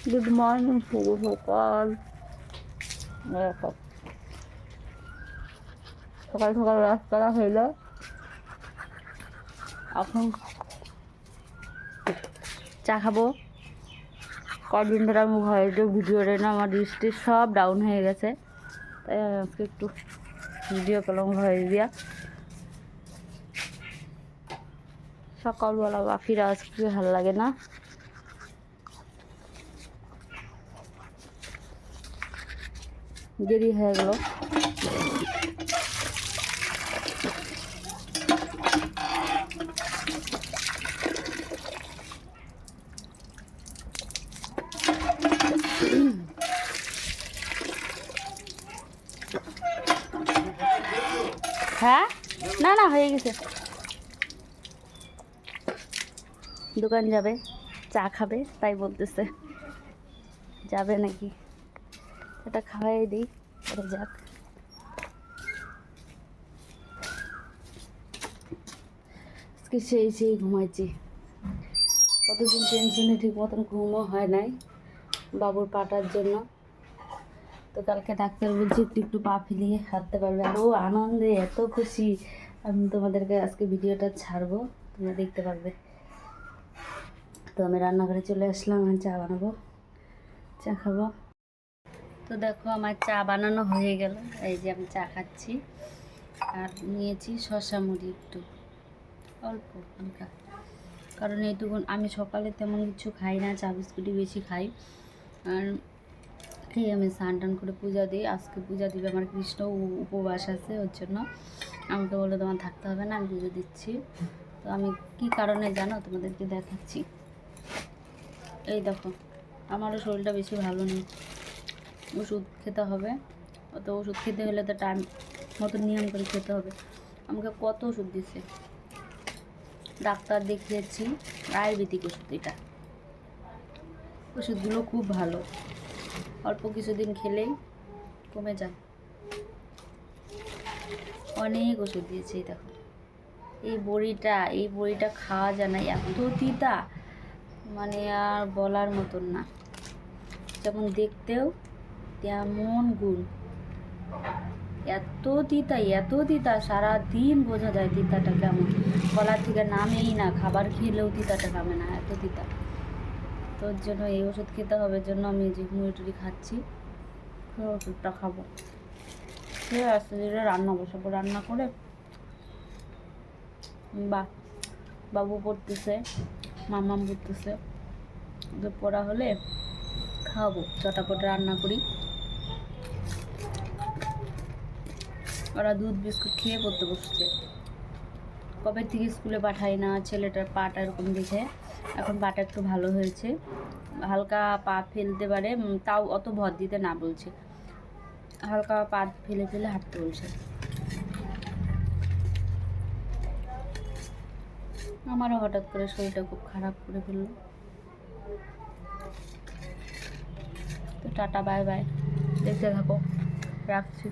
Good morning, শুভ সকাল। সকাল সকাল ব্রাশ করা হইল। এখন চা খাবো। কদিন ধরে আমি ঘরে ভিডিওটা না, আমার দৃষ্টি সব ডাউন হয়ে গেছে, তাই আজকে একটু ভিডিও করলাম ঘরে দিয়া। সকালবেলা বাকিরা আজকে ভালো লাগে না। দেরি হয়ে গেল। হ্যাঁ, না না হয়ে গেছে। দোকান যাবে, চা খাবে, তাই বলতেছে যাবে নাকি। এটা খাওয়াই দিই, এটা যাক। আজকে সেই ঘুমাইছি। কতদিন টেনশনে ঠিক মতন ঘুমও হয় নাই বাবুর পাটার জন্য। তো কালকে ডাক্তার বলছে একটু পা ফেলিয়ে হাঁটতে পারবে, আর ও আনন্দে এত খুশি। আমি তোমাদেরকে আজকে ভিডিওটা ছাড়বো, তোমরা দেখতে পারবে। তো আমি রান্নাঘরে চলে আসলাম, আমি চা বানাবো, চা খাবো। তো দেখো আমার চা বানানো হয়ে গেল। এই যে আমি চা খাচ্ছি, আর নিয়েছি শসা মুড়ি একটু অল্প হালকা, কারণ এইটুকু আমি সকালে তেমন কিছু খাই না, চা বিস্কুটই বেশি খাই। আর এই আমি স্নান টান করে পূজা দিই। আজকে পূজা দিবে আমার কৃষ্ণ, উপবাস আছে, ওর জন্য আমাকে বলে তোমার থাকতে হবে না, আমি পুজো দিচ্ছি। তো আমি কি কারণে জানো, তোমাদেরকে দেখাচ্ছি। এই দেখো, আমারও শরীরটা বেশি ভালো নেই, ওষুধ খেতে হবে। অত ওষুধ খেতে হলে তো টাইম মতো নিয়ম করে খেতে হবে। আমাকে কত ওষুধ দিচ্ছে, ডাক্তার দেখিয়েছি, আয়ুর্বেদিক ওষুধ। এটা ওষুধগুলো খুব ভালো, অল্প কিছুদিন খেলেই কমে যায়। অনেক ওষুধ দিয়েছে। এই দেখো, এই বড়িটা খাওয়া যায় না, এত তিতা, মানে আর বলার মতন না। যেমন দেখতেও তেমন গুণ, এত তিতা, সারাদিন বোঝা যায় তিতাটা কেমন, গলার থেকে নামেই না, খাবার খেলেও তিতাটা নামে না, এত তিতা। তোর জন্য এই ওষুধ খেতে হবে, জন্য আমি যে মুড়ি খাচ্ছি, ওষুধটা খাবো। ঠিক আছে, রান্না বসাবো, রান্না করে বাবু পড়তেছে, মামাম পড়তেছে, ওদের পড়া হলে খাওয়াবো, চটাপট রান্না করি। ওরা দুধ বিস্কুট খেয়ে পড়তে বসছে। কবে থেকে স্কুলে পাঠাই না, ছেলেটার পাটা এরকম দেখে এখন পাটা একটু ভালো হয়েছে, হালকা পা ফেলতে পারে, তাও অত ভর দিতে না বলছে, হালকা পা ফেলে ফেলে হাঁটতে বলছে। আমারও হঠাৎ করে শরীরটা খুব খারাপ করে ফেললো। তো টাটা, বাই বাই, দেখতে থাকো, রাখছি।